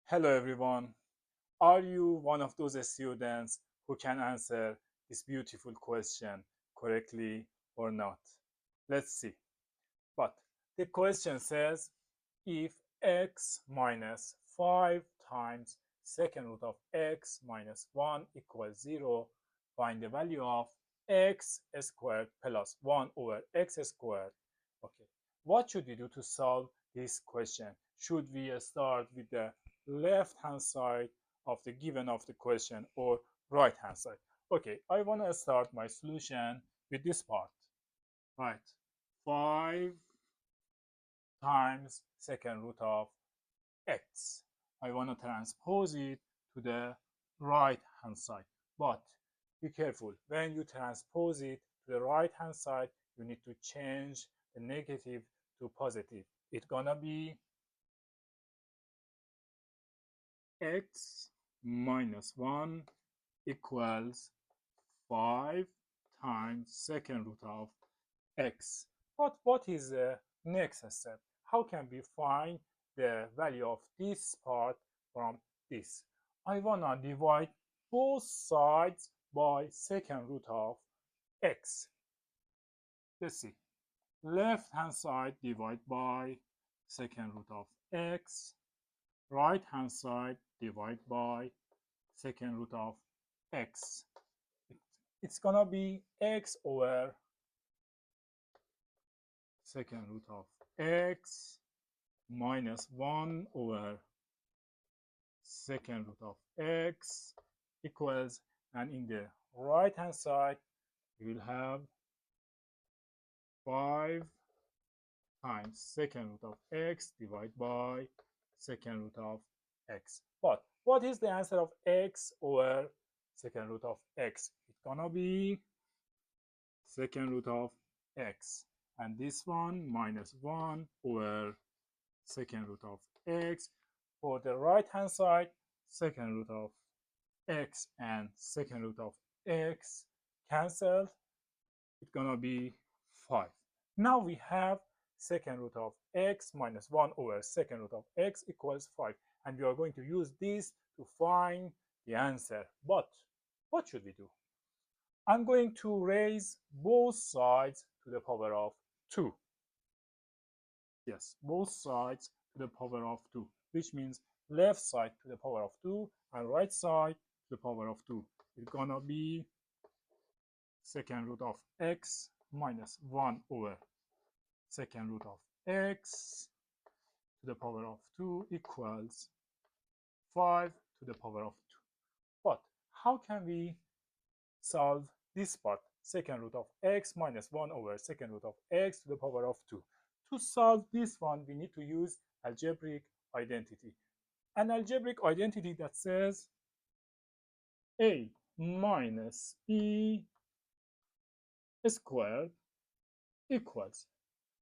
Hello everyone. Are you one of those students who can answer this beautiful question correctly or not? Let's see. But the question says if x minus 5 times second root of x minus 1 equals 0, find the value of x squared plus 1 over x squared. Okay, what should we do to solve this question? Should we start with the left hand side of the given of the question or right hand side? Okay, I want to start my solution with this part. Right, 5 times second root of x. I want to transpose it to the right hand side. But be careful, when you transpose it to the right hand side, you need to change the negative to positive. It's gonna be x minus 1 equals 5 times second root of x. But what is the next step? How can we find the value of this part from this? I wanna divide both sides by second root of x. Let's see. Left hand side divide by second root of x. Right hand side divide by second root of x. It's gonna be x over second root of x minus 1 over second root of x equals, and in the right hand side we will have 5 times second root of x divided by second root of x. But what is the answer of x over second root of x? It's gonna be second root of x, and this one minus 1 over second root of x. For the right hand side, second root of x and second root of x cancelled. It's gonna be 5. Now we have second root of x minus 1 over second root of x equals 5, and we are going to use this to find the answer. But what should we do? I'm going to raise both sides to the power of 2. Yes, both sides to the power of 2, which means left side to the power of 2 and right side to the power of 2. It's gonna be second root of x minus 1 over second root of x to the power of 2 equals 5 to the power of 2. But how can we solve this part? Second root of x minus 1 over second root of x to the power of 2. To solve this one, we need to use algebraic identity. An algebraic identity that says a minus b squared equals.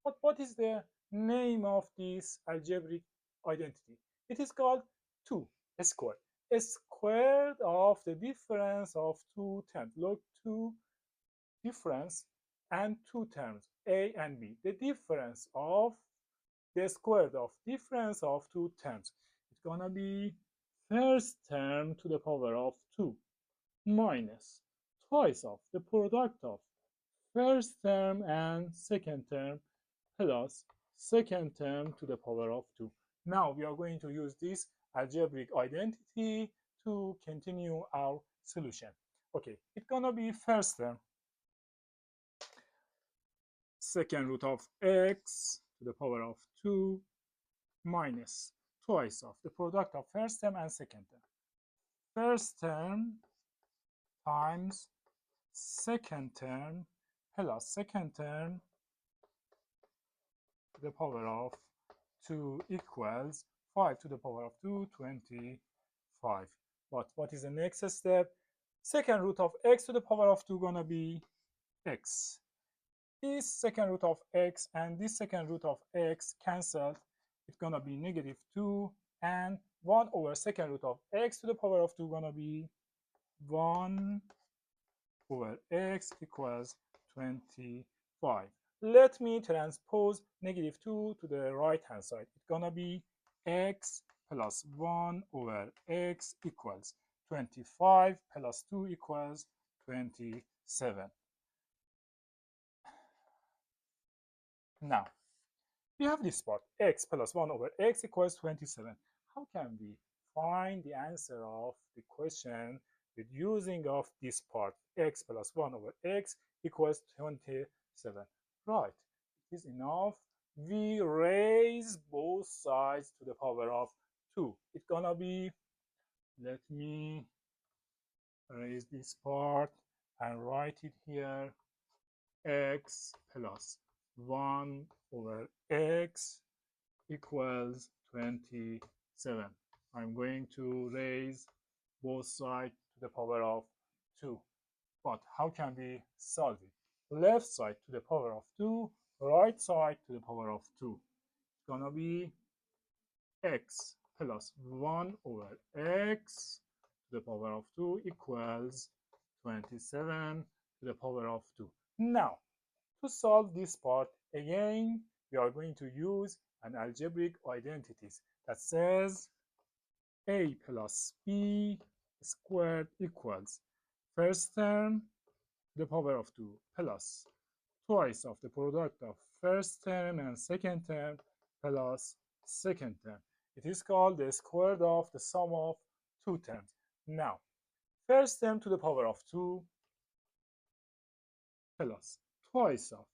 But what is the name of this algebraic identity? It is called 2 squared. A squared of the difference of two terms. Look, 2 difference and two terms, a and b. The difference of the square of difference of two terms. It's gonna be first term to the power of 2 minus twice of the product of first term and second term plus second term to the power of 2. Now we are going to use this algebraic identity to continue our solution. Okay, it's gonna be first term second root of x to the power of 2 minus twice of the product of first term and second term. First term times second term plus second term to the power of 2 equals 5 to the power of 2, 25. But what is the next step? Second root of x to the power of 2 gonna be x. This second root of x and this second root of x cancelled. It's gonna be negative 2, and 1 over second root of x to the power of 2 gonna be 1 over x equals 25. Let me transpose negative 2 to the right hand side. It's gonna be x plus 1 over x equals 25 plus 2 equals 27. Now, we have this part, x plus 1 over x equals 27. How can we find the answer of the question with using of this part, x plus 1 over x equals 27? Right, it is enough. We raise both sides to the power of 2. It's gonna be, let me raise this part and write it here, x plus 1 over x equals 27. I'm going to raise both sides to the power of 2. But how can we solve it? Left side to the power of 2, right side to the power of 2. It's gonna be x plus 1 over x to the power of 2 equals 27 to the power of 2. Now, to solve this part, again, we are going to use an algebraic identities that says a plus b squared equals first term to the power of 2 plus twice of the product of first term and second term plus second term. It is called the square root of the sum of two terms. Now, first term to the power of 2 plus twice of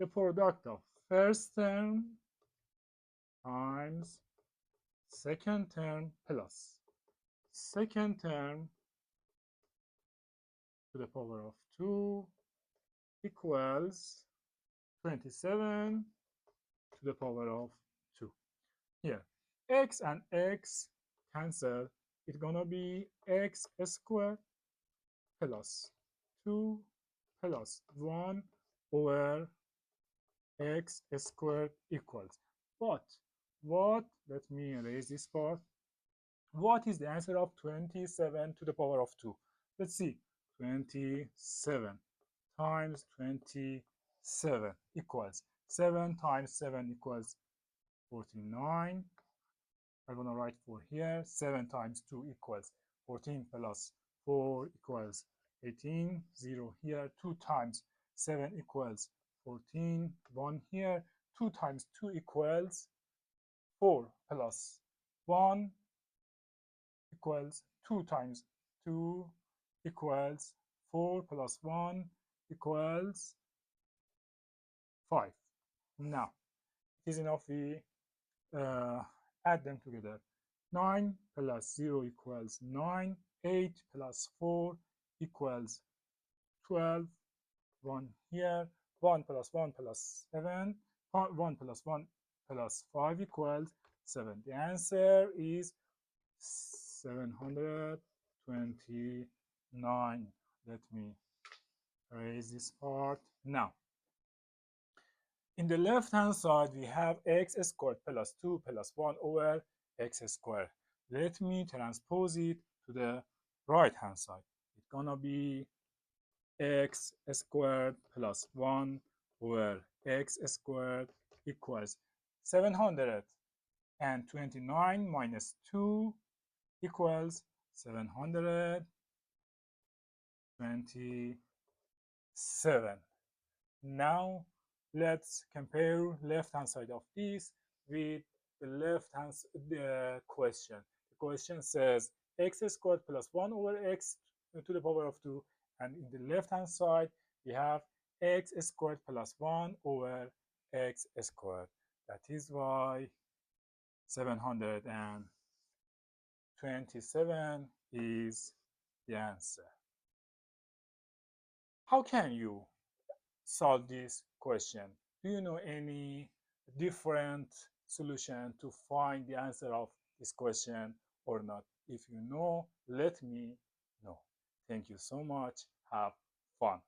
the product of first term times second term plus second term to the power of 2 equals 27 to the power of 2. Here, x and x cancel. It's gonna be x squared plus 2 plus 1 over x squared equals. But what, let me erase this part. What is the answer of 27 to the power of 2? Let's see. 27 times 27 equals 7 times 7 equals 49. I'm going to write 4 here. 7 times 2 equals 14 plus 4 equals 18. 0 here. 2 times 7 equals 14. 1 here. 2 times 2 equals 4 plus 1 equals 2 times 2 equals 4 plus 1 equals 5. Now, it is enough we add them together. 9 plus 0 equals 9. 8 plus 4 equals 12. 1 here. 1 plus 1 plus 7. 1 plus 1 plus 5 equals 7. The answer is 729. Let me erase this part. Now, in the left hand side, we have x squared plus 2 plus 1 over x squared. Let me transpose it to the right hand side. It's gonna be x squared plus 1 over x squared equals 729 minus 2 equals 727. Now let's compare left hand side of this with the left hand question. The question says x squared plus 1 over x to the power of 2, and in the left hand side we have x squared plus 1 over x squared. That is why 727 is the answer. How can you solve this question? Do you know any different solution to find the answer of this question or not? If you know, let me know. Thank you so much. Have fun.